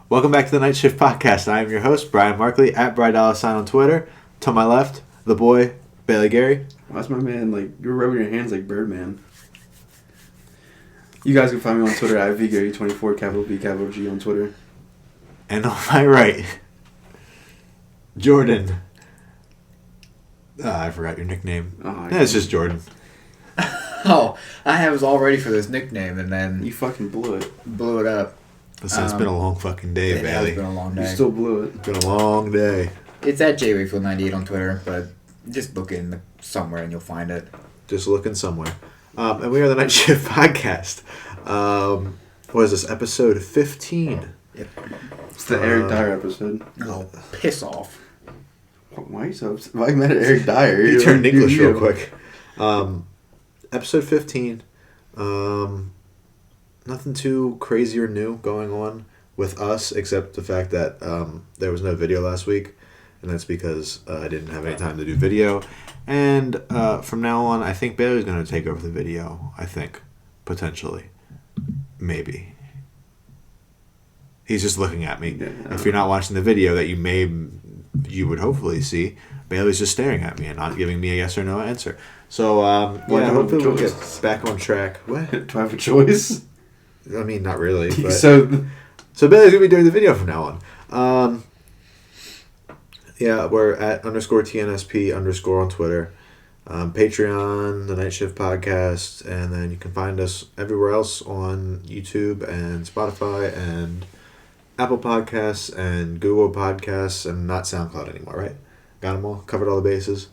Welcome back to the Night Shift Podcast. I am your host, Brian Markley, at BryDollarSign on Twitter. To my left, the boy, Bailey Gary. Why's my man, you're rubbing your hands like Birdman. You guys can find me on Twitter at VGary24, capital V, capital G on Twitter. And on my right, Jordan. I forgot your nickname. It's just Jordan. Oh, I was all ready for this nickname, and then You fucking blew it. blew it up. Listen, it's been a long fucking day, It has Bailey. been a long You day. still blew it. It's been a long day. It's at JWakefield98 on Twitter, but just look in somewhere and you'll find it. Just looking somewhere. And we are the Night Shift Podcast. What is this, episode 15? Yep. It's the Eric Dyer episode. Oh, piss off. Why are you so upset? Why are you mad at Eric Dyer? You turned English real quick. Episode 15. Nothing too crazy or new going on with us, except the fact that there was no video last week, and that's because I didn't have any time to do video. And from now on, I think Bailey's going to take over the video, I think, potentially. Maybe. He's just looking at me. Yeah. If you're not watching the video that you would hopefully see, Bailey's just staring at me and not giving me a yes or no answer. So, hopefully we'll get back on track. What? Do I have a choice? I mean, not really. But So Bailey's going to be doing the video from now on. We're at _TNSP_ on Twitter. Patreon, the Night Shift Podcast, and then you can find us everywhere else on YouTube and Spotify and Apple Podcasts and Google Podcasts and not SoundCloud anymore, right? Got them all? Covered all the bases?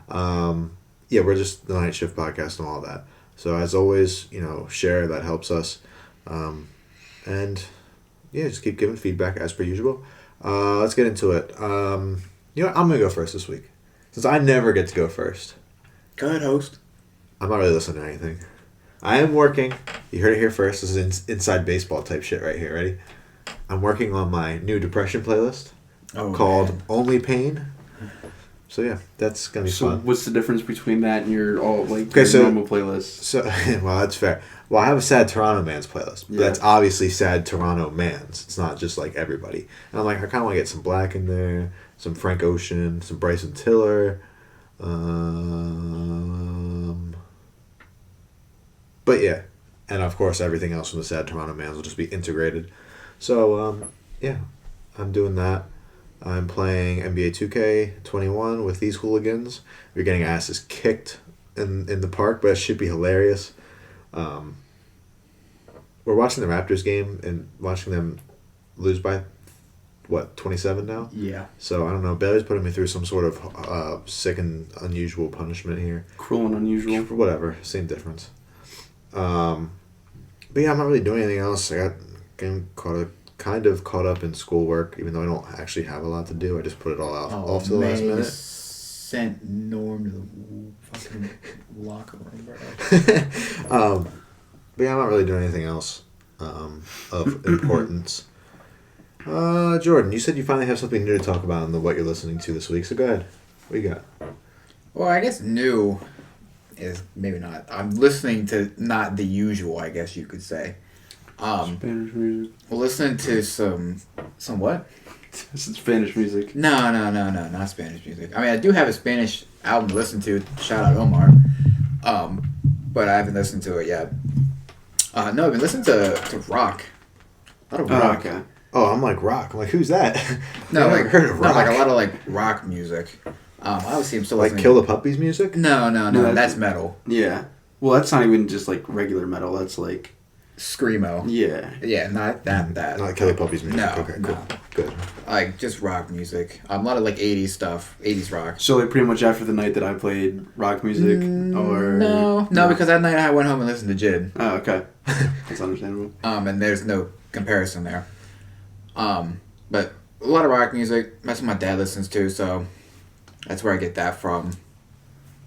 We're just the Night Shift Podcast and all that. So as always, share, that helps us. Just keep giving feedback as per usual. Let's get into it. I'm going to go first this week. Since I never get to go first. Go ahead, host. I'm not really listening to anything. I am working. You heard it here first. This is inside baseball type shit right here. Ready? I'm working on my new depression playlist called Only Pain. So yeah, that's gonna be fun. So what's the difference between that and your normal playlist? So well, that's fair. Well, I have a Sad Toronto Man's playlist. But that's obviously Sad Toronto Man's. It's not just like everybody. And I'm like, I kind of want to get some Black in there, some Frank Ocean, some Bryson Tiller. But yeah, and of course everything else from the Sad Toronto Mans will just be integrated. So I'm doing that. I'm playing NBA 2K21 with these hooligans. We're getting asses kicked in the park, but it should be hilarious. We're watching the Raptors game and watching them lose by 27 now? Yeah. So, I don't know. Bailey's putting me through some sort of sick and unusual punishment here. Cruel and unusual. Whatever. Same difference. But yeah, I'm not really doing anything else. I got getting kind of caught up in schoolwork, even though I don't actually have a lot to do. I just put it all off to the last minute. Sent Norm to the fucking locker room, bro. But yeah, I'm not really doing anything else of importance. Jordan, you said you finally have something new to talk about in what you're listening to this week, so go ahead. What you got? Well, I guess new is maybe not. I'm listening to not the usual, I guess you could say. Spanish music. We're listening to some what? It's Spanish music. No, not Spanish music. I mean, I do have a Spanish album to listen to. Shout out Omar. But I haven't listened to it yet. No, I've been listening to rock. A lot of rock. Okay. Oh, I'm like rock. I'm like, who's that? No, I've never heard of rock. No, like a lot of like rock music. Obviously, I'm still like listening. Kill the Puppies music. No, that's metal. Yeah. Well, that's not even just like regular metal. That's like screamo. Yeah, not that. Not Kill the Puppies music. No, Okay, cool. No. Good. Like just rock music. A lot of like 80s stuff, 80s rock. So like pretty much after the night that I played rock music, or no, because that night I went home and listened to Jid. Oh, okay, that's understandable. And there's no comparison there. But a lot of rock music. That's what my dad listens to, so that's where I get that from.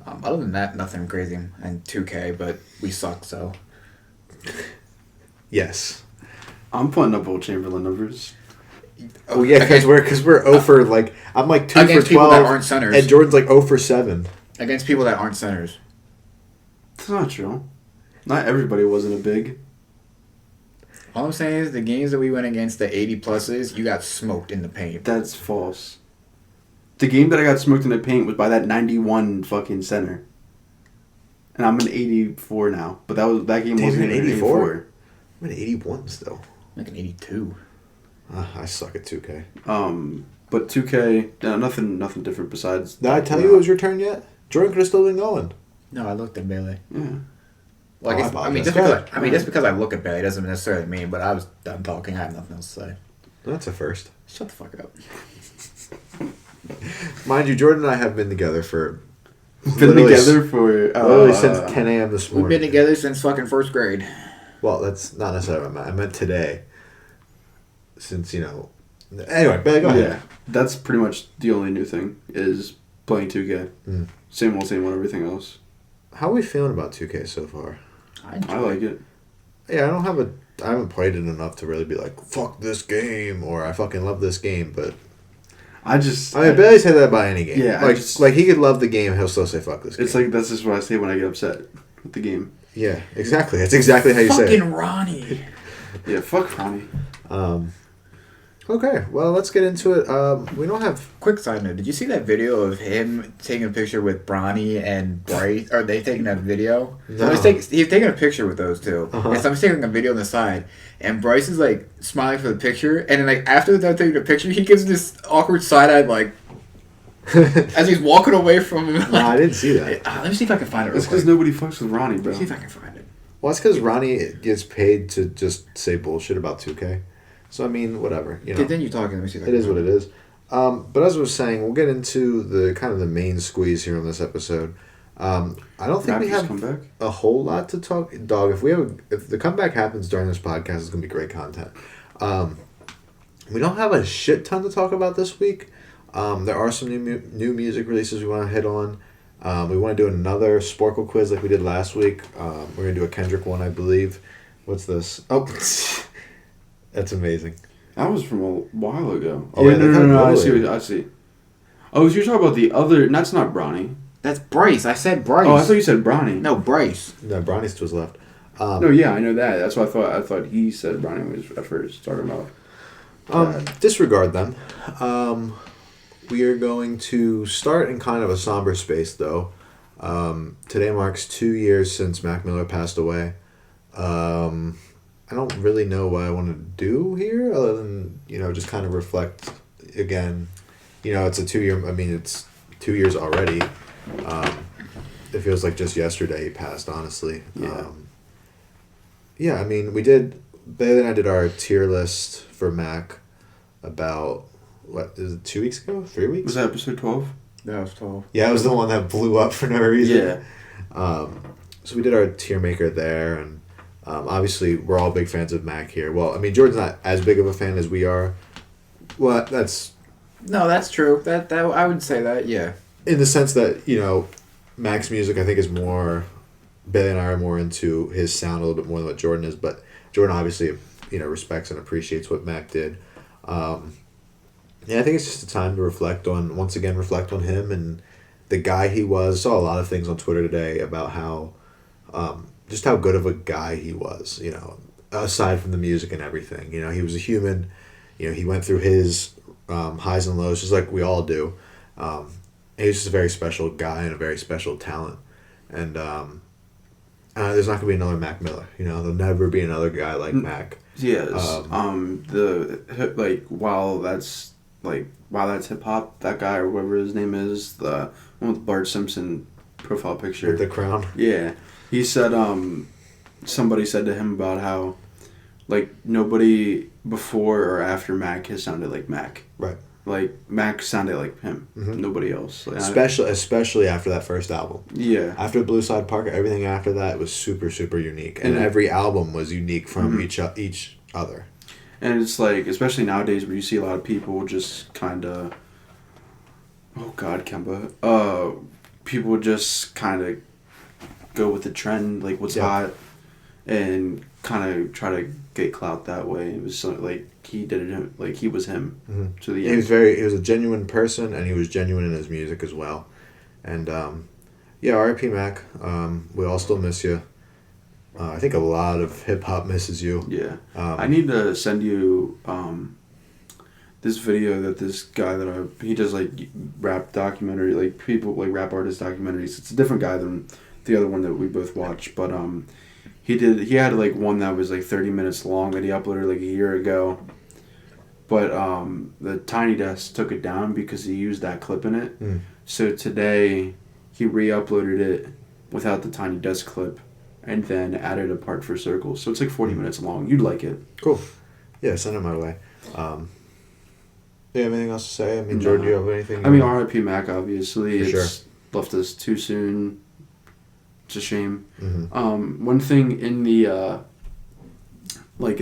Other than that, nothing crazy. And 2K, but we suck, so. Yes. I'm putting up Will Chamberlain numbers. Oh yeah, because we're 0 for like I'm like 2 against for 12, people that aren't centers, and Jordan's like 0 for 7 against people that aren't centers. That's not true. Not everybody wasn't a big. All I'm saying is the games that we went against the 80 pluses, you got smoked in the paint. That's false. The game that I got smoked in the paint was by that 91 fucking center. And I'm an 84 now. But that game wasn't even an 84. I'm an 81 still. I'm like an 82. I suck at 2K. But 2K, nothing different besides. Did I tell you it was your turn yet? Jordan could have still been going. No, I looked at Bailey. Yeah. Well, just because I look at Bailey doesn't necessarily mean, but I was done talking. I have nothing else to say. That's a first. Shut the fuck up. Mind you, Jordan and I have been together for... Been together for... literally since 10 a.m. this morning. We've been together since fucking first grade. Well, that's not necessarily what I meant. I meant today. Since, Anyway, Bailey, go ahead. Yeah, that's pretty much the only new thing, is playing 2K. Mm. Same old, everything else. How are we feeling about 2K so far? I like it. Yeah, I haven't played it enough to really be like, fuck this game, or I fucking love this game, but... I mean, Bailey said that about any game. Yeah, like he could love the game, he'll still say fuck this game. It's like, that's just what I say when I get upset with the game. Yeah, exactly. That's exactly how you say it. Fucking Ronnie. Yeah, fuck Ronnie. Okay, well, let's get into it. We don't have... Quick side note, did you see that video of him taking a picture with Bronny and Bryce? Are they taking that video? No. So he's taking a picture with those two. Uh-huh. And so I'm taking a video on the side, and Bryce is like smiling for the picture, and then like after they're taking the picture, he gives this awkward side-eyed like... as he's walking away from him. Like, No, I didn't see that. Let me see if I can find it real That's because quick. nobody fucks with Ronnie, bro. Let me see if I can find it. Well, it's because Ronnie gets paid to just say bullshit about 2K. So, I mean, whatever. Continue talking. Let me see if I It can is what it is. But as I was saying, we'll get into the kind of the main squeeze here on this episode. I don't think we have comeback? a whole lot to talk. Dog, if the comeback happens during this podcast, it's gonna be great content. We don't have a shit ton to talk about this week. There are some new music releases we want to hit on. We want to do another Sporcle quiz like we did last week. We're gonna do a Kendrick one, I believe. What's this? Oh, that's amazing. That was from a while ago. Oh, wait, no. I see. Oh, so you're talking about the other... That's not Bronny. That's Bryce. I said Bryce. Oh, I thought you said Bronny. No, Bryce. No, Bronny's to his left. No, yeah, I know that. That's what I thought. I thought he said Bronny was at first talking about. Disregard them. We are going to start in kind of a somber space, though. Today marks 2 years since Mac Miller passed away. I don't really know what I want to do here other than, just kind of reflect again. It's a 2 year, it's 2 years already. It feels like just yesterday he passed, honestly. Yeah. Bailey and I did our tier list for Mac about, 2 weeks ago? 3 weeks? Was that episode 12? That was 12. Yeah, it was the one that blew up for no reason. Yeah. So we did our tier maker there, and obviously we're all big fans of Mac here. Well, Jordan's not as big of a fan as we are. Well, No, that's true. That I would say that, yeah. in the sense that, Mac's music I think is more... Bailey and I are more into his sound a little bit more than what Jordan is, but Jordan obviously, respects and appreciates what Mac did. I think it's just a time to reflect on him and the guy he was. Saw a lot of things on Twitter today about how, just how good of a guy he was, aside from the music and everything. He was a human. He went through his highs and lows just like we all do. He was just a very special guy and a very special talent. And there's not going to be another Mac Miller. There'll never be another guy like Mac. Yes. While that's hip hop, that guy or whatever his name is, the one with Bart Simpson profile picture. With the crown? Yeah. He said, somebody said to him about how, nobody before or after Mac has sounded like Mac. Right. Mac sounded like him. Mm-hmm. Nobody else. Especially after that first album. Yeah. After Blue Side Park, everything after that was super, super unique. And every album was unique from each other. And it's especially nowadays where you see a lot of people just kind of... Oh, God, Kemba. People just kind of go with the trend, what's hot, and kind of try to get clout that way. It was he did it, he was him to the end. He was a genuine person, and he was genuine in his music as well. And, R.I.P. Mac. We all still miss you. I think a lot of hip hop misses you. Yeah. I need to send you this video that this guy he does like rap documentary, like people like rap artist documentaries. It's a different guy than the other one that we both watched, but he had like one that was like 30 minutes long that he uploaded like a year ago. But the Tiny Desk took it down because he used that clip in it. Mm. So today he re-uploaded it without the Tiny Desk clip and then added a part for Circles. So it's like 40 minutes long. You'd like it. Cool. Yeah, send it my way. Do you have anything else to say? I mean, Jordan, do you have anything? I mean, R.I.P. Mac, obviously. For It's left us too soon. It's a shame. Mm-hmm. One thing in the in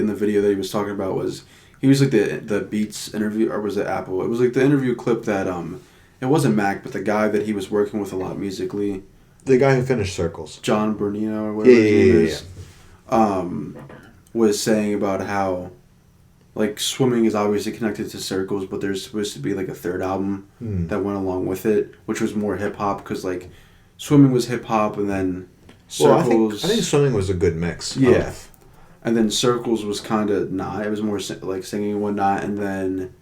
the video that he was talking about was he was like the Beats interview, or was it Apple? It was like the interview clip that it wasn't Mac, but the guy that he was working with a lot musically. The guy who finished Circles. John Bernino or whatever his name is. Yeah. Was saying about how like swimming is obviously connected to Circles, but there's supposed to be like a third album that went along with it, which was more hip hop because like swimming was hip hop and then Circles. I think swimming was a good mix. Yeah. And then Circles was kind of not. It was more like singing and whatnot, and then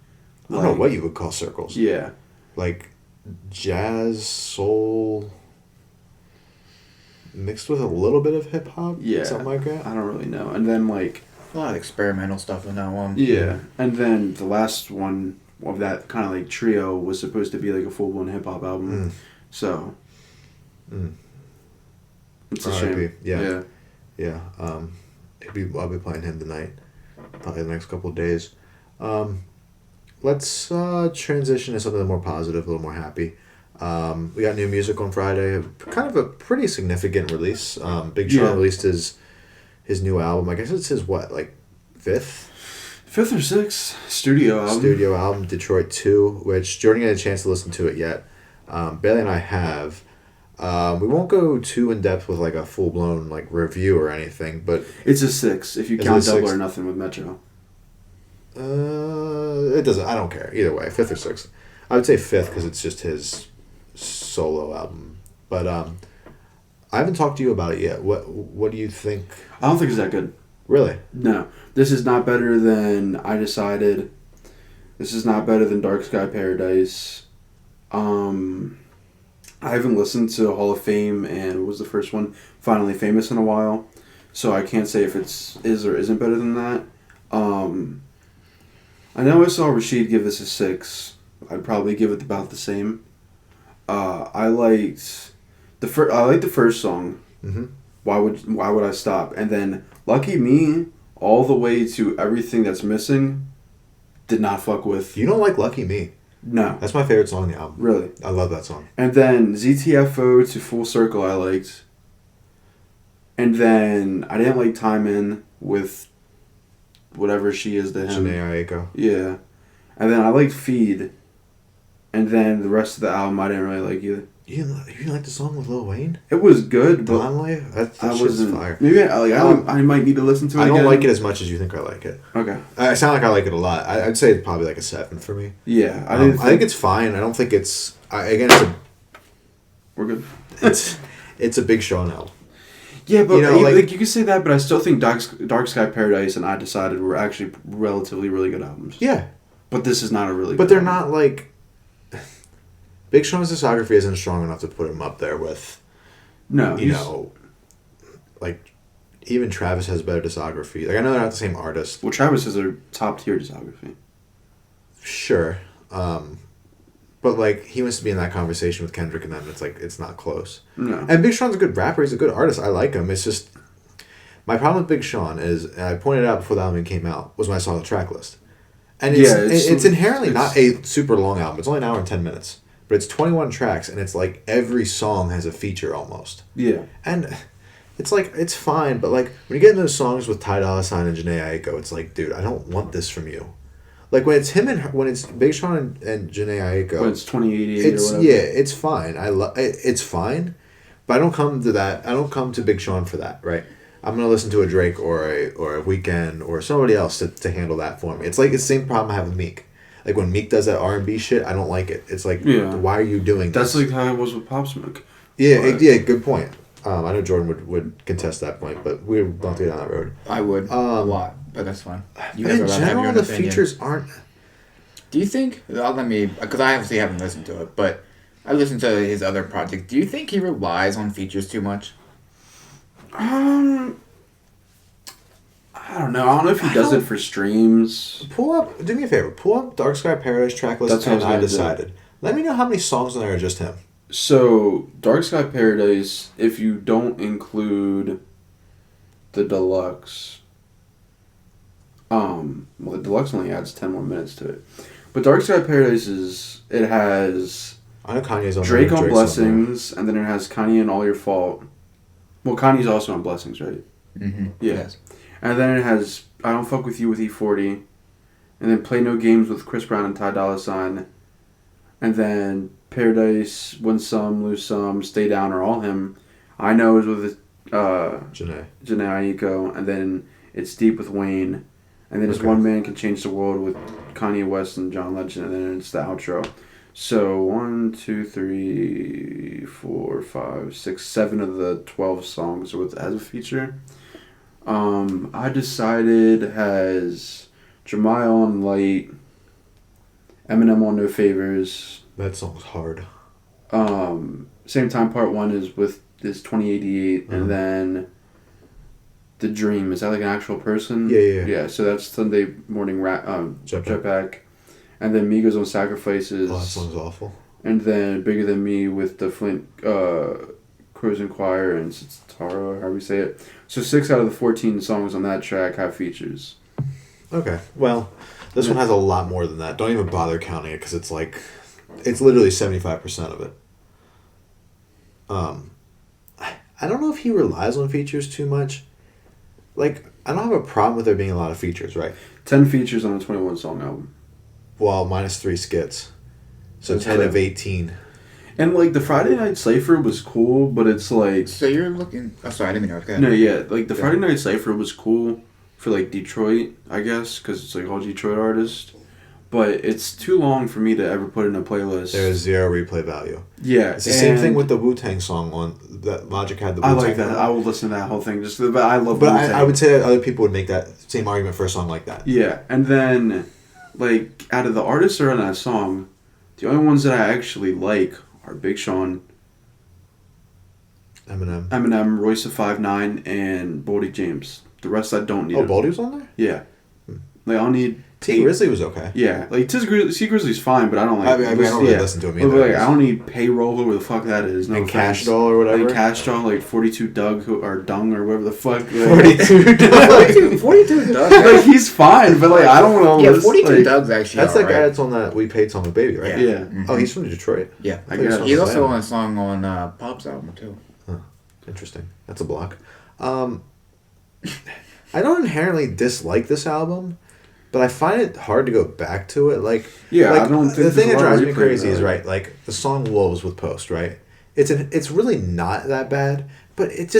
I don't know what you would call Circles. Yeah. Like jazz, soul, mixed with a little bit of hip hop. Yeah. Something like that. I don't really know. And then like A lot of experimental stuff in that one. yeah, and then the last one of that kind of like trio was supposed to be like a full blown hip hop album. So. It's a shame. Yeah. Yeah. I'll be playing him tonight, probably the next couple of days. Let's transition to something more positive, a little more happy. We got new music on Friday, kind of a pretty significant release. Big Sean released his new album. I guess it's his fifth or sixth studio album. Detroit 2, which Jordan had a chance to listen to it yet. Bailey and I have. We won't go too in depth with like a full blown like review or anything, but it's a 6 if you count Double or Nothing with Metro. It doesn't. I don't care either way. 5th or 6th. I would say 5th because it's just his solo album. But I haven't talked to you about it yet. What do you think? I don't think it's that good. Really? No. This is not better than I Decided. This is not better than Dark Sky Paradise. I haven't listened to Hall of Fame and what was the first one? Finally Famous in a while. So I can't say if is or isn't better than that. I know I saw Rashid give this a 6. I'd probably give it about the same. I liked the first song. Mm-hmm. Why would I stop? And then Lucky Me, all the way to Everything That's Missing, did not fuck with. You don't like Lucky Me? No. That's my favorite song on the album. Really? I love that song. And then ZTFO to Full Circle I liked. And then I didn't like Time In with whatever she is to him. Jhené Aiko. Yeah. And then I liked Feed. And then the rest of the album I didn't really like either. You didn't like the song with Lil Wayne? It was good, but Blonde Life? That shit's fire. Maybe I might need to listen to it I don't again. like it as much as you think I like it. Okay. I sound like I like it a lot. I'd say it's probably like a 7 for me. Yeah. I think it's fine. I don't think it's... We're good. It's a Big Sean album. Yeah, but you can say that, but I still think Dark Sky Paradise and I Decided were actually relatively really good albums. Yeah. But this is not a really good But they're album. not like... Big Sean's discography isn't strong enough to put him up there with... No. Like, even Travis has better discography. Like, I know they're not the same artist. Well, Travis has a top-tier discography. Sure. But, like, he wants to be in that conversation with Kendrick and them. It's like, it's not close. No. And Big Sean's a good rapper. He's a good artist. I like him. It's just... My problem with Big Sean is, and I pointed out before the album came out, was when I saw the track list. And it's inherently not a super long album. It's only an hour and 10 minutes. But it's 21 tracks, and it's like every song has a feature almost. Yeah. And it's like, it's fine, but like, when you get into those songs with Ty Dolla $ign and Jhené Aiko, it's like, dude, I don't want this from you. Like, when it's him and when it's Big Sean and Jhené Aiko. When it's 2088 or whatever. Yeah, it's fine. It's fine, but I don't come to that. I don't come to Big Sean for that, right? I'm going to listen to a Drake or a Weeknd or somebody else to handle that for me. It's like the same problem I have with Meek. Like, when Meek does that R&B shit, I don't like it. It's like, why are you doing That's this? like how it was with Pop Smoke. Yeah, good point. I know Jordan would contest that point, but we don't go down that road. I would a lot, but that's fine. You But guys in are allowed to have your general, own the opinion. features aren't. Do you think? Let me, because I obviously haven't listened to it, but I listened to his other project. Do you think he relies on features too much? I don't know. I don't know if he does it for streams. Do me a favor. Pull up Dark Sky Paradise track list, That's what and I I was gonna decided. Let me know how many songs on there are just him. So, Dark Sky Paradise, if you don't include the deluxe, well, the deluxe only adds 10 more minutes to it. But Dark Sky Paradise it has I know Kanye's on Drake there. on Drake's Blessings, and then it has Kanye and All Your Fault. Well, Kanye's also on Blessings, right? Mm-hmm. Yeah. Yes. And then it has I Don't Fuck With You with E40, and then Play No Games with Chris Brown and Ty Dolla $ign, and then Paradise, Win Some, Lose Some, Stay Down are all him. I Know is with Janae Aiko, and then It's Deep with Wayne, and then it's Okay. One Man Can Change the World with Kanye West and John Legend, and then it's the outro. So 1, 2, 3, 4, 5, 6, 7 of the 12 songs as a feature. I decided has Jeremiah on Light, Eminem on No Favors. That song's hard. Same Time Part 1 is 2088, Mhm. and then The Dream, is that like an actual person? Yeah. Yeah, so that's Sunday Morning Jetpack. And then Migos on Sacrifices. Oh, that song's awful. And then Bigger Than Me with the Flint Cruising Choir and Tara, however you say it. So 6 out of the 14 songs on that track have features. Okay. Well, this one has a lot more than that. Don't even bother counting it because it's literally 75% of it. I don't know if he relies on features too much. Like, I don't have a problem with there being a lot of features, right? 10 features on a 21 song album. Well, minus 3 skits. So That's 10 right. of 18. And like the Friday Night Cypher was cool, but it's like So you're looking. Oh, sorry, I didn't mean to. Go ahead. no, yeah, like the Yeah. Friday Night Cypher was cool for like Detroit, I guess, because it's like all Detroit artists. But it's too long for me to ever put in a playlist. There is 0 replay value. Yeah, It's the same thing with the Wu-Tang song on that Logic had the I Wu-Tang. like that. I will listen to that whole thing. But I love. But Wu-Tang. I would say that other people would make that same argument for a song like that. Yeah, and then like out of the artists that are on that song, the only ones that I actually like are Big Sean, Eminem, Royce the 5'9", and Boldy James. The rest I don't need. Oh, Baldy was on there? Yeah. Like I'll need. T Grizzly was okay. Yeah, like T Grizzly's fine, but I don't like. I mean, I don't really listen to him either. But, like, I don't need Payroll, whoever the fuck that is. No And offense. Cash Doll or whatever. Like Cash Doll, like 42 Doug or Dung or whatever the fuck. 42 Doug. 42 Doug. Like he's fine, but like I don't want to. Yeah, 42 Doug's actually. That's the alright. guy that's on that We Paid Some Baby, right? Yeah. Mhm. Oh, he's from Detroit. Yeah, I guess. he's also Atlanta. on a song on Pop's album too. Interesting. That's a block. I don't inherently dislike this album, but I find it hard to go back to it. Like, Yeah, like, I don't think the there's thing a that lot of drives me replay crazy is value. right. Like the song "Wolves" with Post, right? It's really not that bad, but it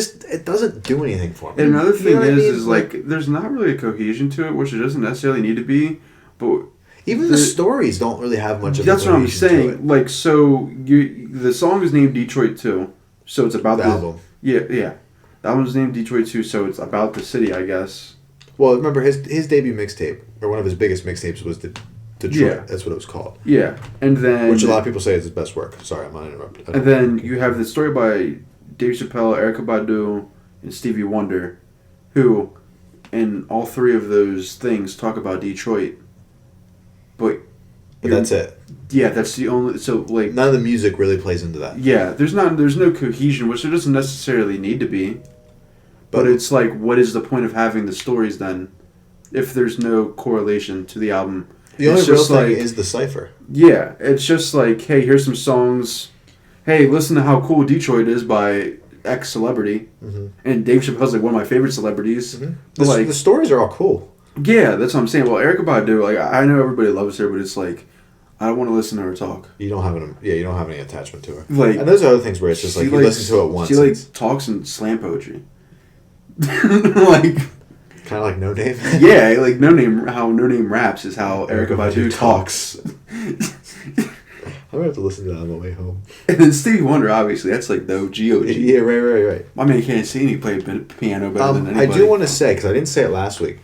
doesn't do anything for me. And another You thing know what I mean? is like there's not really a cohesion to it, which it doesn't necessarily need to be. But even the stories don't really have much of. that's a what I'm cohesion to saying. it. Like so, the song is named Detroit 2, so it's about The album. Yeah. That one's named Detroit 2, so it's about the city, I guess. Well, remember his debut mixtape, or one of his biggest mixtapes, was Detroit. Yeah. That's what it was called. Yeah, and then Which a lot of people say is his best work. Sorry, I'm not interrupting. And then you have the story by Dave Chappelle, Erykah Badu, and Stevie Wonder, who, in all 3 of those things, talk about Detroit. But that's it. Yeah, that's the only. So like, None of the music really plays into that. yeah, there's no cohesion, which there doesn't necessarily need to be. But it's like, what is the point of having the stories then, if there's no correlation to the album? The only It's real just thing like- is the cipher. Yeah, it's just like, hey, here's some songs. Hey, listen to how cool Detroit is by X celebrity. Mm-hmm. And Dave Chappelle's like one of my favorite celebrities. Mm-hmm. But like, The stories are all cool. yeah, that's what I'm saying. Well, Erykah Badu, like, I know everybody loves her, but it's like, I don't want to listen to her talk. You don't have any attachment to her. Like, And those are other things where it's just like she, you listen to it once. She like It's talks in slam poetry. Like, kind of like No Name. yeah, like how No Name raps is how Erykah Badu talks. I'm gonna have to listen to that on the way home. And then Stevie Wonder, obviously, that's like the OG. Yeah, right. My man can't sing. He played piano better than anybody. I do want to say, because I didn't say it last week.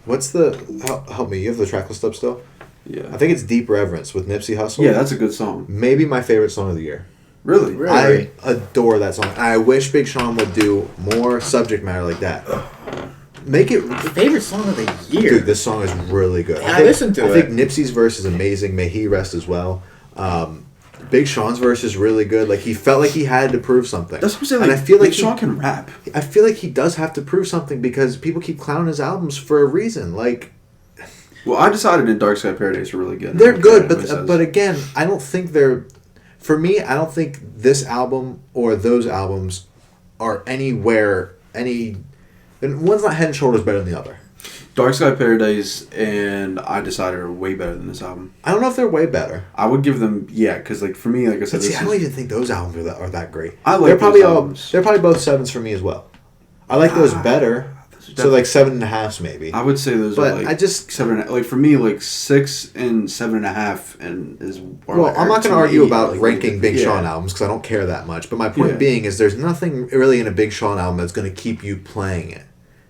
What's the... Help me. You have the track list up still? Yeah. I think it's Deep Reverence with Nipsey Hussle. Yeah, that's a good song. Maybe my favorite song of the year. Really? I adore that song. I wish Big Sean would do more subject matter like that. Make it... Favorite song of the year? Dude, this song is really good. I listened to it. I think Nipsey's verse is amazing. May he rest as well. Big Sean's verse is really good. Like, he felt like he had to prove something. That's what I'm saying. And Like, I feel like Big Sean can rap. I feel like he does have to prove something because people keep clowning his albums for a reason. Like... Well, I decided in Dark Sky Paradise are really good. They're good, but again, I don't think they're... For me, I don't think this album or those albums are anywhere... One's not head and shoulders better than the other. Dark Sky Paradise and I Decided are way better than this album. I don't know if they're way better. I would give them... Yeah, because like for me, like I said... I don't even think those albums are that great. I like they're probably those albums. They're probably both 7s for me as well. I like those better. So like 7.5s maybe. I would say those But are like I just 7. Like for me, like 6 and 7.5 and is. Well, like, I'm not going to argue about ranking Big yeah. Sean albums because I don't care that much. But my point being is there's nothing really in a Big Sean album that's going to keep you playing it.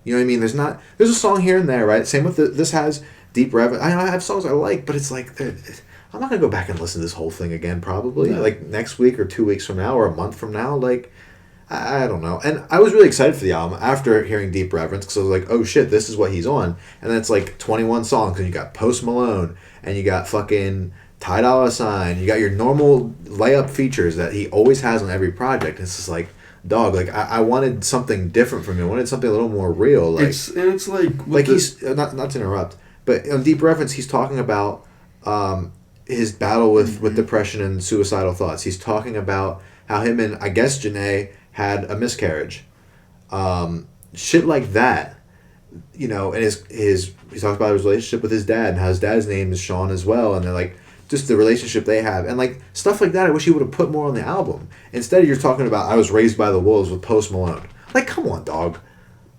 You know what I mean? There's a song here and there, right? Same with this has Deep Reverence. I have songs I like, but it's like I'm not going to go back and listen to this whole thing again. Probably like next week or 2 weeks from now or a month from now, like. I don't know. And I was really excited for the album after hearing Deep Reverence because I was like, oh shit, this is what he's on. And then it's like 21 songs and you got Post Malone and you got fucking Ty Dolla $ign. You got your normal layup features that he always has on every project. And it's just like, dog, like I wanted something different from him. I wanted something a little more real. Like, it's like he's, not to interrupt, but on Deep Reverence, he's talking about his battle with depression and suicidal thoughts. He's talking about how him and, I guess, Janae had a miscarriage. Shit like that, you know, and he talks about his relationship with his dad and how his dad's name is Sean as well, and they're like, just the relationship they have, and like stuff like that I wish he would have put more on the album. Instead you're talking about I Was Raised by the Wolves with Post Malone. Like, come on, dog.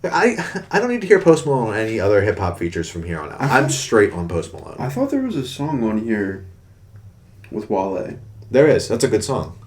I don't need to hear Post Malone on any other hip-hop features from here on out. I'm straight on Post Malone. I thought there was a song on here with Wale. There is. That's a good song.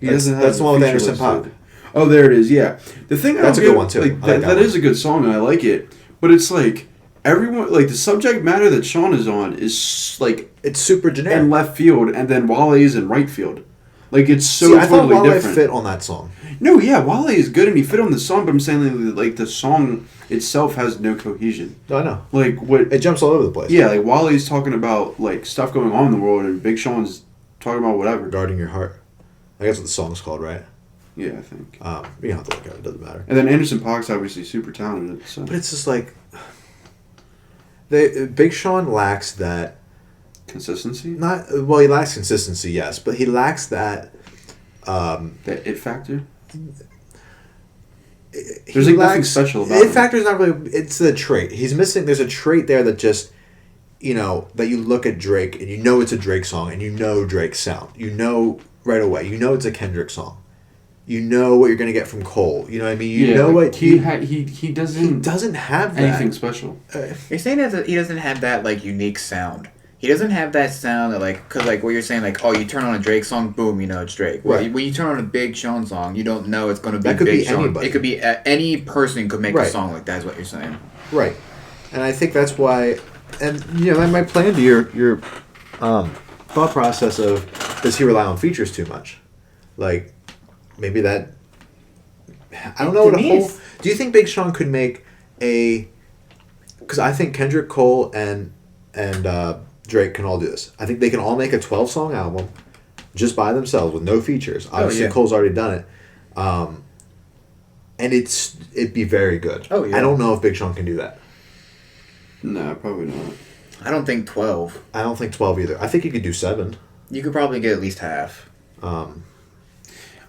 That's the one with Anderson .Paak. Oh, there it is. Yeah, the thing that's a good one too. Like, that that is a good song, and I like it. But it's like everyone, like the subject matter that Sean is on is like it's super generic in left field, and then Wale is in right field. Like it's so See, I totally thought Wale different. fit on that song. No, yeah, Wale is good, and he fit on the song. But I'm saying like the song itself has no cohesion. No, I know. Like what it jumps all over the place. Yeah, like Wale's talking about like stuff going on in the world, and Big Sean's talking about whatever. Guarding Your Heart. I guess what the song's called, right? Yeah, I think. You don't have to look at it. It doesn't matter. And then Anderson .Paak's obviously super talented. So. But it's just like... Big Sean lacks that... Consistency? He lacks consistency, yes. But he lacks that... that it factor? There's like nothing special about it. It factor is not really... It's the trait. He's missing... There's a trait there that just... You know, that you look at Drake and you know it's a Drake song and you know Drake's sound. You know right away. You know it's a Kendrick song. You know what you're going to get from Cole. You know what I mean? You know what... He doesn't have that. Anything special. You're saying that he doesn't have that, like, unique sound. He doesn't have that sound that, like... Because, like, what you're saying, like, oh, you turn on a Drake song, boom, you know it's Drake. Right. When you turn on a Big Sean song, you don't know it's going to be that could Big be Sean. anybody. It could be... any person could make a song like that, is what you're saying. Right. And I think that's why... And, you know, that might play into your thought process of, does he rely on features too much? Like, maybe that... I don't know what a whole... Do you think Big Sean could make a... Because I think Kendrick, Cole, and Drake can all do this. I think they can all make a 12-song album just by themselves with no features. Obviously, Cole's already done it. And it'd be very good. Oh, yeah. I don't know if Big Sean can do that. No, probably not. I don't think 12. I don't think 12 either. I think you could do 7. You could probably get at least half.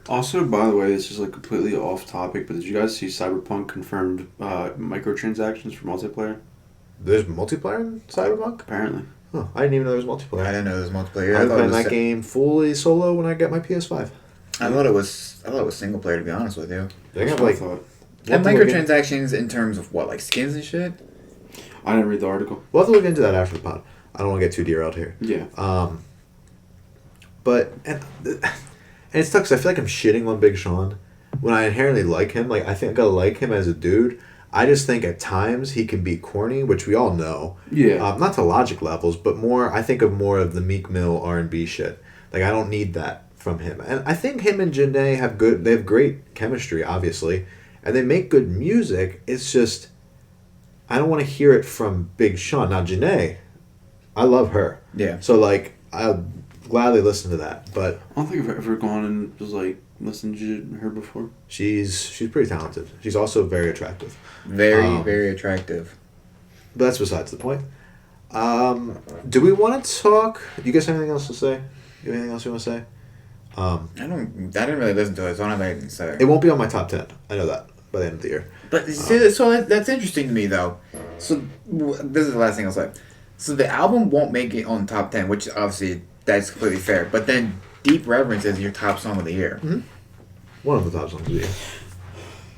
Also, by the way, this is like completely off topic, but did you guys see Cyberpunk confirmed microtransactions for multiplayer? There's multiplayer in Cyberpunk? Apparently. Oh, I didn't even know there was multiplayer. I didn't know there was multiplayer. I'm playing that game fully solo when I get my PS5. I thought it was single player, to be honest with you. They have like... And microtransactions in terms of what, like skins and shit? I didn't read the article. We'll have to look into that after the pod. I don't want to get too derailed here. Yeah. But and it sucks. I feel like I'm shitting on Big Sean when I inherently like him. Like I think I like him as a dude. I just think at times he can be corny, which we all know. Yeah. Not to Logic levels, but more. I think of more of the Meek Mill R&B shit. Like I don't need that from him. And I think him and Janae have good. They have great chemistry, obviously, and they make good music. It's just I don't want to hear it from Big Sean. Now Janae, I love her. Yeah. So like I'll gladly listen to that, but I don't think I've ever gone and just like listened to her before. she's pretty talented. She's also very attractive. Very attractive. But that's besides the point. Do we want to talk? You guys have anything else to say? You have anything else you want to say? I didn't really listen to it, so I don't have anything to say. It won't be on my top 10. I know that by the end of the year. But so that's interesting to me though. So this is the last thing I'll say. So the album won't make it on top 10, which obviously that's completely fair. But then Deep Reverence is your top song of the year. Mm-hmm. One of the top songs of the year.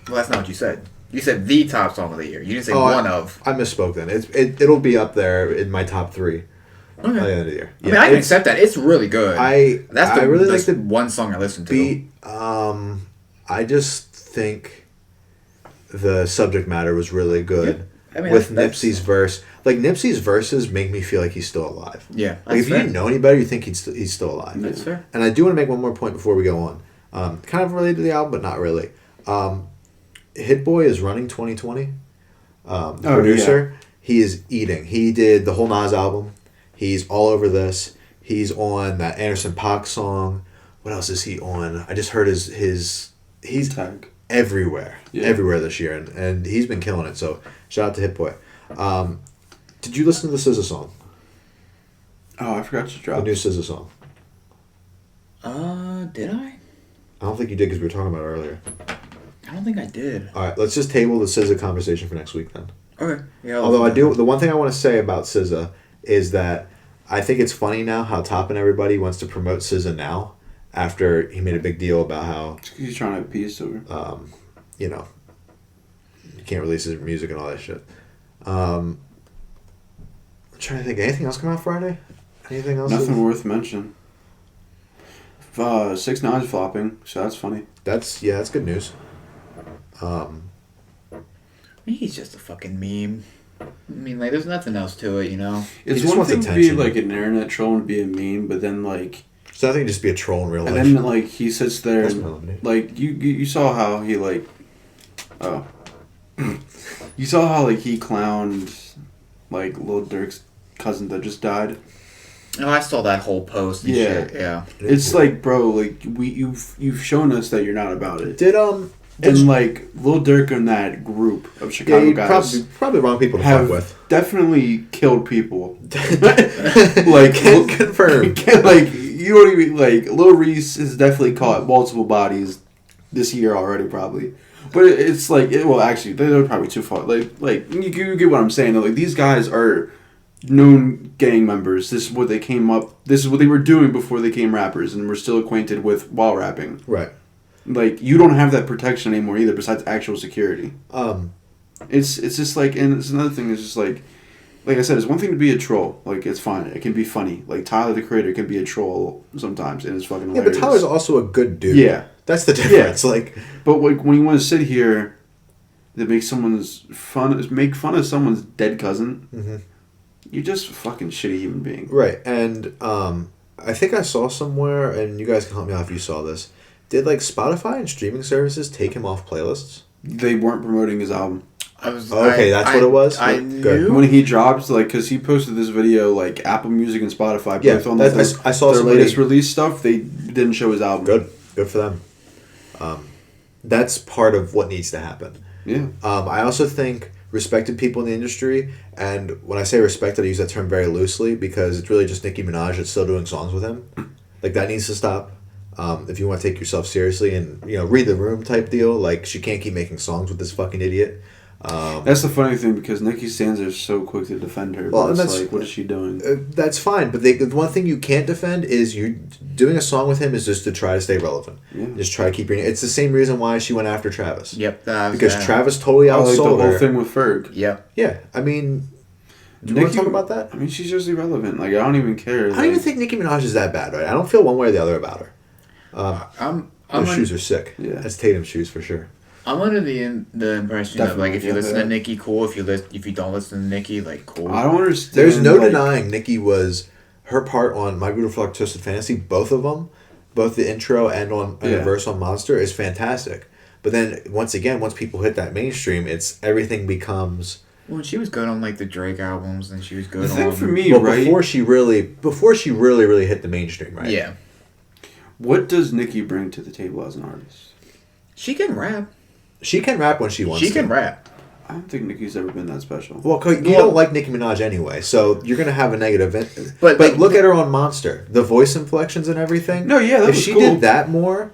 Well, that's not what you said. You said the top song of the year. You didn't say one of. I misspoke then. It'll be up there in my top 3 by the end of the year. I mean, I can accept that. It's really good. That's I really like the one song I listened to. beat. I just think the subject matter was really good. Yeah. I mean, with that's Nipsey's verse. Like, Nipsey's verses make me feel like he's still alive. Yeah. Like, if you didn't know any better, you think he's still alive. That's fair. And I do want to make one more point before we go on. Kind of related to the album, but not really. Hit Boy is running 2020. The producer, he is eating. He did the whole Nas album. He's all over this. He's on that Anderson .Paak song. What else is he on? I just heard he's Tag. everywhere this year, and he's been killing it. So shout out to Hit Boy. Did you listen to the SZA song? Oh, I forgot to drop The new SZA song. Did I? I don't think you did because we were talking about it earlier. I don't think I did. All right, let's just table the SZA conversation for next week then. Okay. Yeah. Although the one thing I want to say about SZA is that I think it's funny now how Top and everybody wants to promote SZA now after he made a big deal about how He's trying to appease to her. you can't release his music and all that shit. I'm trying to think. Anything else come out Friday? Anything else? Nothing worth mentioning. 6ix9ine's flopping, so that's funny. That's good news. He's just a fucking meme. I mean, like, there's nothing else to it, you know? It's just one wants thing to attention. be like an internet troll and be a meme, but then like... So I think just be a troll in real life. And then like he sits there That's and my lemonade. like you saw how he like... Oh. You saw how like he clowned like Lil Durk's cousin that just died. Oh, I saw that whole post and shit, yeah. It's like, bro, like you've shown us that you're not about it. Did like Lil Durk and that group of Chicago guys probably wrong people to have fuck with. definitely killed people. Like Can confirm. Like you don't even like Lil Reese has definitely caught multiple bodies this year already, probably. But it's like well, actually, they're probably too far. Like you get what I'm saying. Though. Like these guys are known gang members. This is what they came up. This is what they were doing before they became rappers, and were still acquainted with while rapping. Right. Like you don't have that protection anymore either, besides actual security. It's just like, and it's another thing. It's just like I said, it's one thing to be a troll. Like it's fine. It can be funny. Like Tyler the Creator can be a troll sometimes, and it's fucking hilarious. Yeah, but Tyler's also a good dude. Yeah, that's the difference. Yeah. Like, but like when you want to sit here, that make make fun of someone's dead cousin. Mm-hmm. You're just a fucking shitty human being. Right, and I think I saw somewhere, and you guys can help me out if you saw this. Did like Spotify and streaming services take him off playlists? They weren't promoting his album. That's what it was. I Good. When he dropped, like, because he posted this video, like Apple Music and Spotify, both on I saw their somebody, latest release stuff. They didn't show his album. Good for them. That's part of what needs to happen. Yeah. I also think respected people in the industry, and when I say respected, I use that term very loosely because it's really just Nicki Minaj that's still doing songs with him. Like that needs to stop. If you want to take yourself seriously and read the room type deal, like she can't keep making songs with this fucking idiot. That's the funny thing because Nicki stands there so quick to defend her. Well, but and it's like, what is she doing? That's fine, but the one thing you can't defend is you doing a song with him is just to try to stay relevant. Yeah. Just try to keep your. It's the same reason why she went after Travis. Yep. Because Travis totally outsold the whole her. thing with Ferg. Yep. Yeah, I mean, Do you want to talk about that? I mean, she's just irrelevant. Like, I don't even care. I don't even think Nicki Minaj is that bad, right? I don't feel one way or the other about her. Those shoes are sick. Yeah. That's Tatum's shoes for sure. I'm under the impression that, like, if you listen to yeah. Nicki, cool. If you don't listen to Nicki, like, cool. I don't understand. There's no denying Nicki was her part on My Beautiful Dark Twisted Fantasy. Both of them, both the intro and the verse on Monster is fantastic. But then once people hit that mainstream, everything becomes. Well, she was good on, like, the Drake albums, and she was good The on... thing for me, right? Before she really hit the mainstream, right? Yeah. What does Nicki bring to the table as an artist? She can rap. She can rap when she wants to. She can rap. I don't think Nicki's ever been that special. Well, you don't like Nicki Minaj anyway, so you're going to have a negative... But look at her on Monster. The voice inflections and everything. No, yeah, that if was she cool. did that more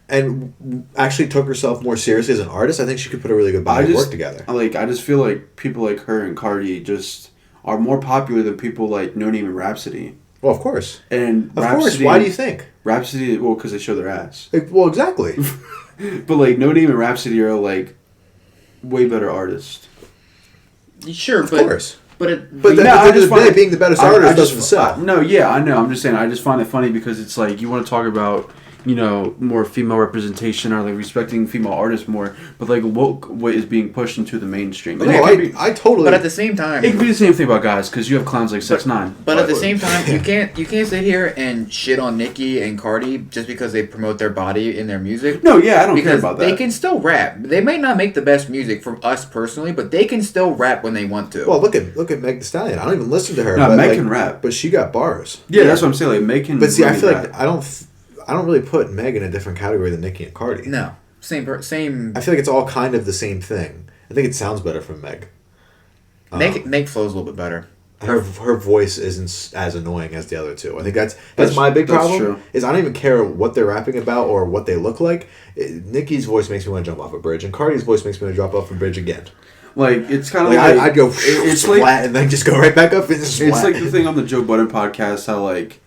and actually took herself more seriously as an artist, I think she could put a really good body of work together. I just feel like people like her and Cardi just are more popular than people like No Name and Rhapsody. Well, of course. And of course. Why do you think? Rhapsody, well, because they show their ass. Well, exactly. But like No Name and Rhapsody are like way better artists. Sure, of course. But at the end of the day, being the better artist doesn't sell. No, yeah, I know. I'm just saying, I just find it funny because it's like you want to talk about, more female representation or like respecting female artists more, but like what is being pushed into the mainstream. No, I totally. But at the same time, it could be the same thing about guys because you have clowns like 6ix9ine. But at the same time, you can't sit here and shit on Nicki and Cardi just because they promote their body in their music. No, yeah, I don't care about that. They can still rap. They may not make the best music from us personally, but they can still rap when they want to. Well, look at Meg Thee Stallion. I don't even listen to her. No, Meg can rap, but she got bars. Yeah, that's what I'm saying. Like Meg can. But see, really I feel rap. like I don't really put Meg in a different category than Nicki and Cardi. No, same. I feel like it's all kind of the same thing. I think it sounds better from Meg. Meg flows a little bit better. Her voice isn't as annoying as the other two. I think that's my big problem. True. Is I don't even care what they're rapping about or what they look like. Nicki's voice makes me want to jump off a bridge, and Cardi's voice makes me want to drop off a bridge again. Like it's kind of like like I'd go it's flat like, and then just go right back up and just It's like the thing on the Joe Budden podcast how like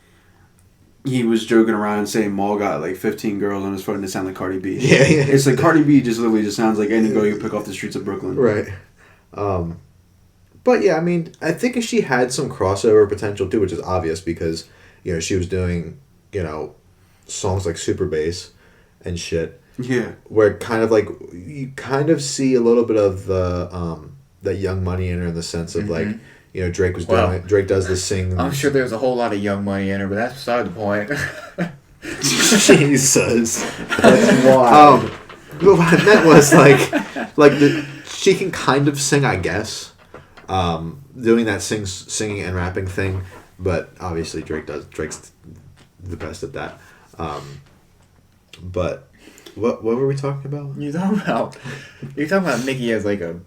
he was joking around and saying Maul got like 15 girls on his phone to sound like Cardi B. Yeah. It's like Cardi B just literally just sounds like any girl you pick off the streets of Brooklyn. Right. But yeah, I mean, I think if she had some crossover potential too, which is obvious because, she was doing, songs like Super Bass and shit. Yeah. Where kind of like you kind of see a little bit of the that Young Money in her in the sense of like, Drake was doing it. Drake does this sing. I'm sure there's a whole lot of Young Money in her, but that's beside the point. Jesus. That's wild. But what I meant was like she can kind of sing, I guess. Doing that singing and rapping thing, but obviously Drake's the best at that. But what were we talking about? You're talking about Nicki as like a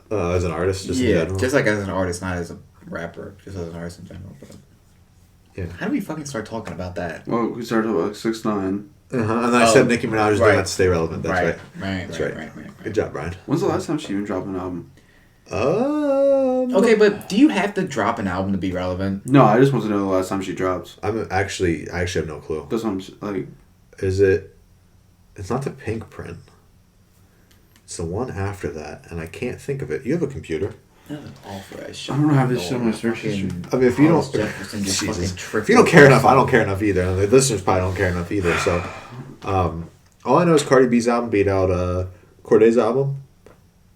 as an artist, just in general. Just like as an artist, not as a rapper, just as an artist in general. But yeah, how do we fucking start talking about that? Well, we started about 6ix9ine. And then I said Nicki Minaj is doing that to stay relevant. That's right. That's right. Good job, Brian. When's the last time she even dropped an album? Okay, but do you have to drop an album to be relevant? No, I just want to know the last time she drops. I actually have no clue. That's what I'm like. Is it? It's not the Pink print. It's the one after that, and I can't think of it. You have a computer. That's awful ass shit. I don't have this shit on my search history. I mean, if you don't, if you don't care enough, I don't care enough either. And the listeners probably don't care enough either. So, all I know is Cardi B's album beat out Cordae's album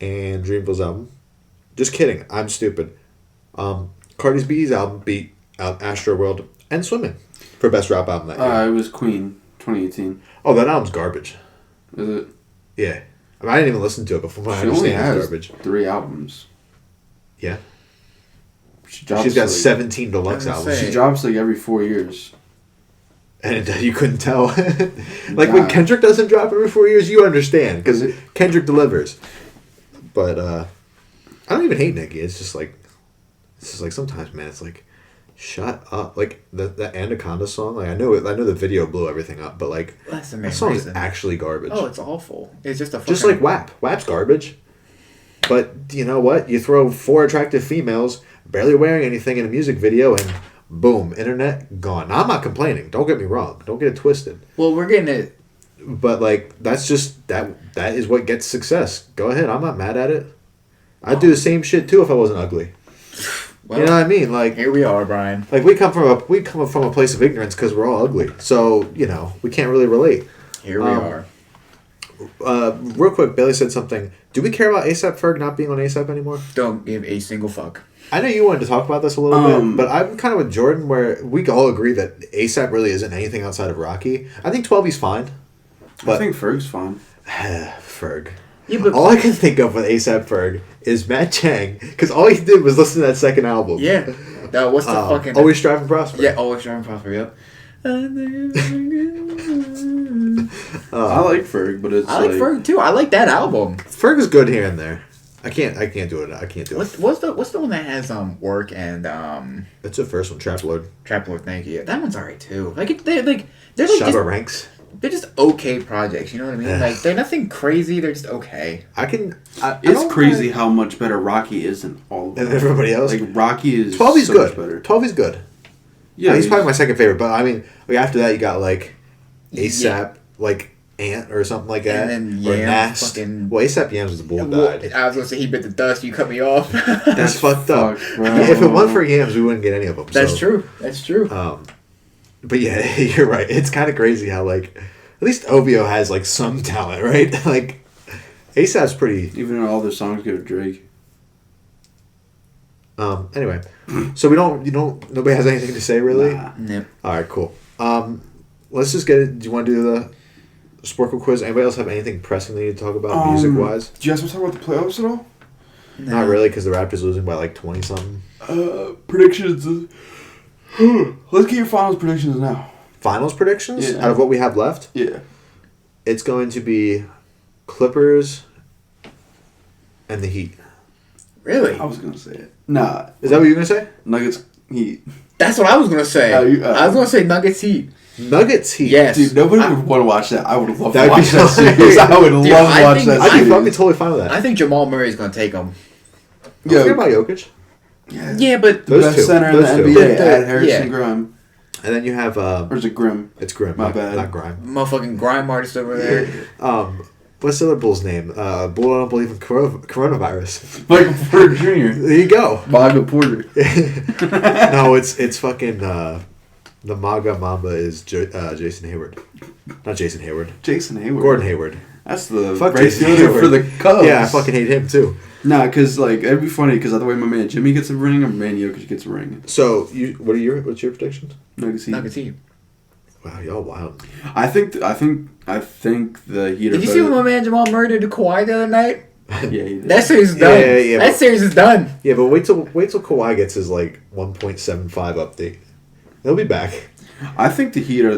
and Dreamville's album. Just kidding. I'm stupid. Cardi B's album beat out Astro World and Swimming for best rap album that year. It was Queen 2018. Oh, that album's garbage. Is it? Yeah. I mean, I didn't even listen to it before. I She only understand it's has garbage. 3 albums. Yeah. She's got 17 deluxe albums. She drops like every 4 years. And you couldn't tell. Like when Kendrick doesn't drop every 4 years, you understand. Because Kendrick delivers. But I don't even hate Nicki. It's just like sometimes, man, it's like, shut up. Like the Anaconda song, like I know the video blew everything up, but like that's the main that song reason. is actually garbage. Oh, it's awful. It's just just like WAP. WAP's garbage. But you know what? You throw 4 attractive females barely wearing anything in a music video, and boom, internet gone. Now, I'm not complaining. Don't get me wrong. Don't get it twisted. Well, we're getting it. But like that's just that is what gets success. Go ahead. I'm not mad at it. I'd do the same shit too if I wasn't ugly. Well, you know what I mean? Like, here we are, Brian. like we come from a place of ignorance because we're all ugly. So we can't really relate. Here we are. Real quick, Bailey said something. Do we care about ASAP Ferg not being on ASAP anymore? Don't give a single fuck. I know you wanted to talk about this a little bit, but I'm kind of with Jordan where we all agree that ASAP really isn't anything outside of Rocky. I think 12E's fine. But I think Ferg's fine. Ferg. Yeah, but All I can think of with ASAP Ferg is Matt Chang, because all he did was listen to that second album. yeah. No, what's the fucking... Always Strive and Prosper. Yeah, Always Strive and Prosper, yep. I like Ferg, but it's I like Ferg too. I like that album. Ferg is good here and there. I can't do it. I can't do it. What's the one that has Work and It's the first one, Trap Lord. Trap Lord? Thank you. That one's alright too. They're like just, Shabba Ranks. they're just okay projects. You know what I mean? Like they're nothing crazy. They're just okay. It's crazy how much better Rocky is than all of them. And everybody else. Like Rocky is 12E's so good. much better. 12E's good. Yeah, he's probably my second favorite. But I mean, like after that, you got like ASAP, like Ant or something like that, and then or Yams, Nast. fucking- Well, ASAP Yams was the bull died. I was gonna say he bit the dust. You cut me off. That's fucked up. bro. If it weren't for Yams, we wouldn't get any of them. That's so. true. That's true. But yeah, you're right. It's kind of crazy how like at least OVO has like some talent, right? Like ASAP's pretty. Even though all their songs go to Drake. Anyway, so nobody has anything to say really. Nah. Yep. All right, cool. Let's just get it. Do you want to do the Sporcle quiz? Anybody else have anything pressing they need to talk about music wise? Do you guys want to talk about the playoffs at all? Not really, because the Raptors losing by like 20 something. Predictions. Let's get your finals predictions now. Finals predictions Yeah. out of what we have left. Yeah. It's going to be Clippers and the Heat. Really? I was gonna say it. Nah. Is that what you're gonna say? Nuggets Heat. That's what I was gonna say. I was gonna say Nuggets Heat. Nuggets Heat. Yes. Dude, nobody would want to watch that. I would love to That'd be watch that hilarious. series. I would love to I watch think- that I'd be series. fucking totally fine with that. I think Jamal Murray's gonna take them. Don't forget about Jokic. Yeah, but The Those best two. center in Those the two. NBA The- at Harrison yeah. Grime. And then you have Or is it Grim? it's Grim. My bad. Not Grime. motherfucking grime artist over there. What's the other bull's name? Bull I don't believe in coronavirus. Michael Porter Jr. There you go. Michael Porter. No, it's fucking the MAGA Mamba is Jason Hayward. Not Jason Hayward. Jason Hayward. Gordon Hayward. That's the Fuck right Jason fielder Hayward. for the Cubs. Yeah, I fucking hate him too. Nah, because like it'd be funny because either way my man Jimmy gets a ring or my man Jokic gets a ring. So what's your predictions? Nuggets Heat. Nuggets Heat. Wow, y'all wild. I think the Heat. Did you see what my man Jamal Murray did to Kawhi the other night? Yeah, he did. That series is done. Yeah, that but- series is done. Yeah, but wait till Kawhi gets his like 1.75 update. He'll be back. I think the Heat are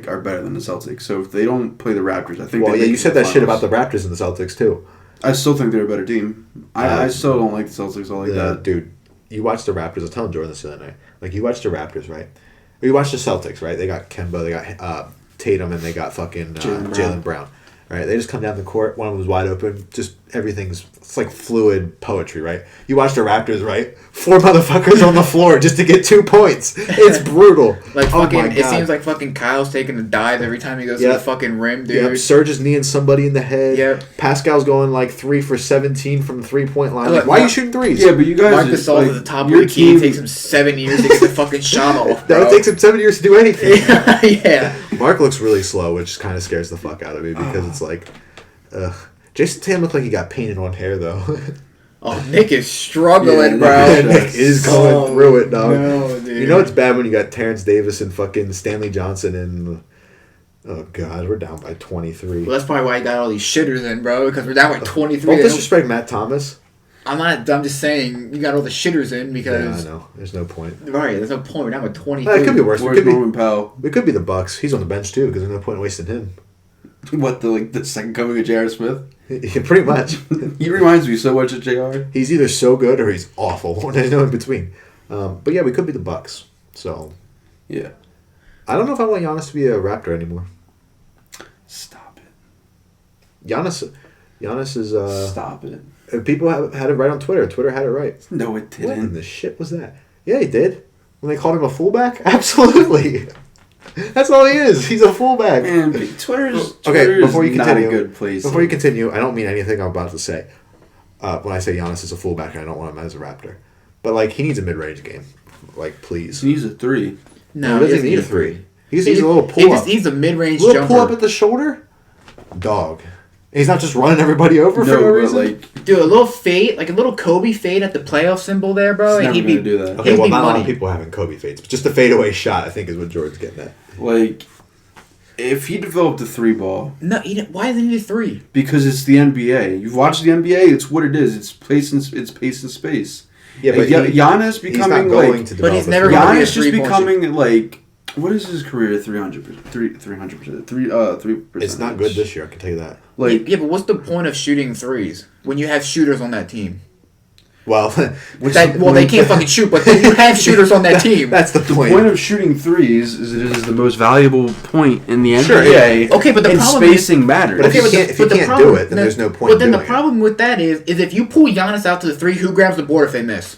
are better than the Celtics. So if they don't play the Raptors, I think. Well, they yeah, make you it said to the that shit about finals. the Raptors and the Celtics too. I still think they're a better team. I still don't like the Celtics all like that. Dude, you watch the Raptors. I was telling Jordan this the other night. Like, you watch the Raptors, right? Or you watch the Celtics, right? They got Kemba, they got Tatum, and they got fucking Jaylen Brown. Right? They just come down the court. One of them was wide open. Just it's like fluid poetry, right? You watch the Raptors, right? 4 motherfuckers on the floor just to get 2 points. It's brutal. Like Oh fucking, my it God. seems like fucking Kyle's taking a dive every time he goes to Yep. the fucking rim, dude. Yep, Serge is kneeing somebody in the head. Yep. Pascal's going like 3 for 17 from the 3-point line. Look, Like, why are you Mark- shooting threes? Yeah, but you guys. Marcus Gasol like, at the top of your the key. team- It takes him 7 years to get the fucking shot off, bro. That takes him 7 years to do anything. Yeah. Mark looks really slow, which kind of scares the fuck out of me because it's like, Jason Tatum looked like he got painted on hair though. Oh, Nick is struggling, Yeah, bro. Nick is going through it, dog. No, dude. You know it's bad when you got Terrence Davis and fucking Stanley Johnson and oh god, we're down by 23. Well, that's probably why you got all these shitters in, bro. Because we're down by 23. Don't disrespect Matt Thomas. I'm just saying you got all the shitters in Yeah, because I know. There's no point. right. There's no point. We're down by 23. It could be worse. Where's Norman Powell? We could be the Bucks. He's on the bench too because there's no point in wasting him. What the second coming of J.R. Smith? Yeah, pretty much. He reminds me so much of J.R. He's either so good or he's awful. There's no in between. But yeah, we could be the Bucks. So Yeah. I don't know if I want Giannis to be a Raptor anymore. Stop it. Giannis is. Stop it. People had it right on Twitter. Twitter had it right. No, it What in didn't. the shit was that? Yeah, he did. When they called him a fullback? Absolutely. That's all he is. He's a fullback. Man, Twitter's before you not continue, a good place. Before you continue, I don't mean anything I'm about to say. When I say Giannis is a fullback, I don't want him as a Raptor. But like he needs a mid-range game. Like please. He needs a 3. No, he doesn't need a 3. He just needs a little pull He up. just needs a mid-range little jumper. pull up at the shoulder. Dog. He's not just running everybody over for no reason. Like, dude, a little fade, like a little Kobe fade at the playoff symbol there, bro. He's And never he'd gonna do that. Okay, well, not a lot money. of people having Kobe fades, but just a fadeaway shot, I think, is what Jordan's getting at. like, if he developed a 3 ball, No, why does he need a 3? because it's the NBA. You've watched the NBA. It's what it is. It's pace and space. Yeah, but Giannis he's not becoming going like, to But he's develop a never three. gonna be a Giannis just three-point becoming like, what is his career? 300%, 3%. It's not good this year, I can tell you that. Like, Yeah, but what's the point of shooting threes when you have shooters on that team? Well, They can't fucking shoot, but then you have shooters on that team. that's the the point. point of shooting threes is it is the most valuable point in the Sure, NBA. Okay, but the and problem spacing matters. But if you can't do it, then there's no point But then the doing it. problem with that is if you pull Giannis out to the 3, who grabs the board if they miss?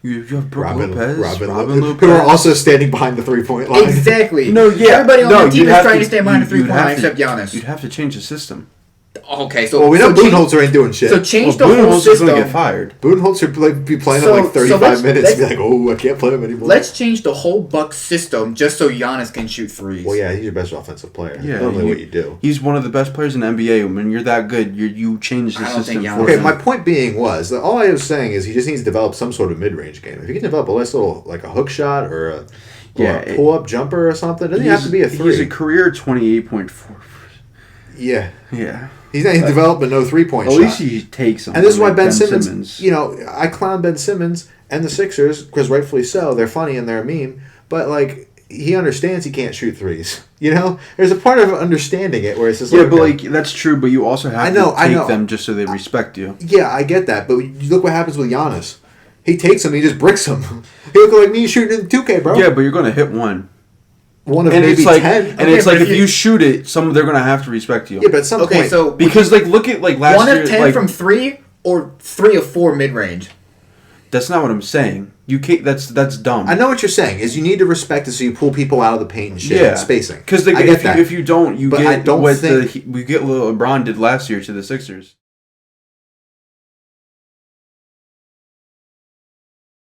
You have Brook Robin Lopez, Lopez, who are also standing behind the 3-point line. Exactly. No, yeah. Everybody on no, that team you'd is have trying to stand behind the you'd 3-point have line to- except Giannis. You'd have to change the system. Okay, so Well, we know so change- Budenholzer ain't doing shit. So change Well, the whole Budenholzer's system. gonna get fired. Budenholzer would be playing So- in like 35 so let's- minutes and be let's- like, oh, I can't play him anymore. Let's change the whole Bucks system just so Giannis can shoot threes. Well, yeah, he's your best offensive player. Yeah, Normally what you do. He's one of the best players in the NBA. When you're that good, you change the I don't system think for Giannis- Okay, him. my point being was that all I was saying is he just needs to develop some sort of mid-range game. If he can develop a nice little, like a hook shot or a pull-up jumper or something, it doesn't have to be a 3. He's a career 28.4. Yeah. Yeah. He's not developing no 3-point At shot. least he takes them. And this is why Ben Simmons, you know, I clown Ben Simmons and the Sixers, because rightfully so, they're funny and they're a meme, but, like, he understands he can't shoot threes. You know? There's a part of understanding it where it's just yeah, like... but like that's true. But you also have to take them just so they respect you. Yeah, I get that, but you look what happens with Giannis. He takes him, he just bricks him. He look like me shooting in 2K, bro. Yeah, but you're gonna hit one. One of And maybe it's like, 10. and Okay, it's but like if if you- you shoot it, they're gonna have to respect you. Yeah, but at some Okay, point... so Because like look at like last 1 year, of 10 like, from 3 or 3 of 4 mid range. that's not what I'm saying. You can't. That's dumb. I know what you're saying, is you need to respect it so you pull people out of the paint and shit Yeah, and spacing. Because I get that. if you don't, you But get I don't what think- we get what LeBron did last year to the Sixers.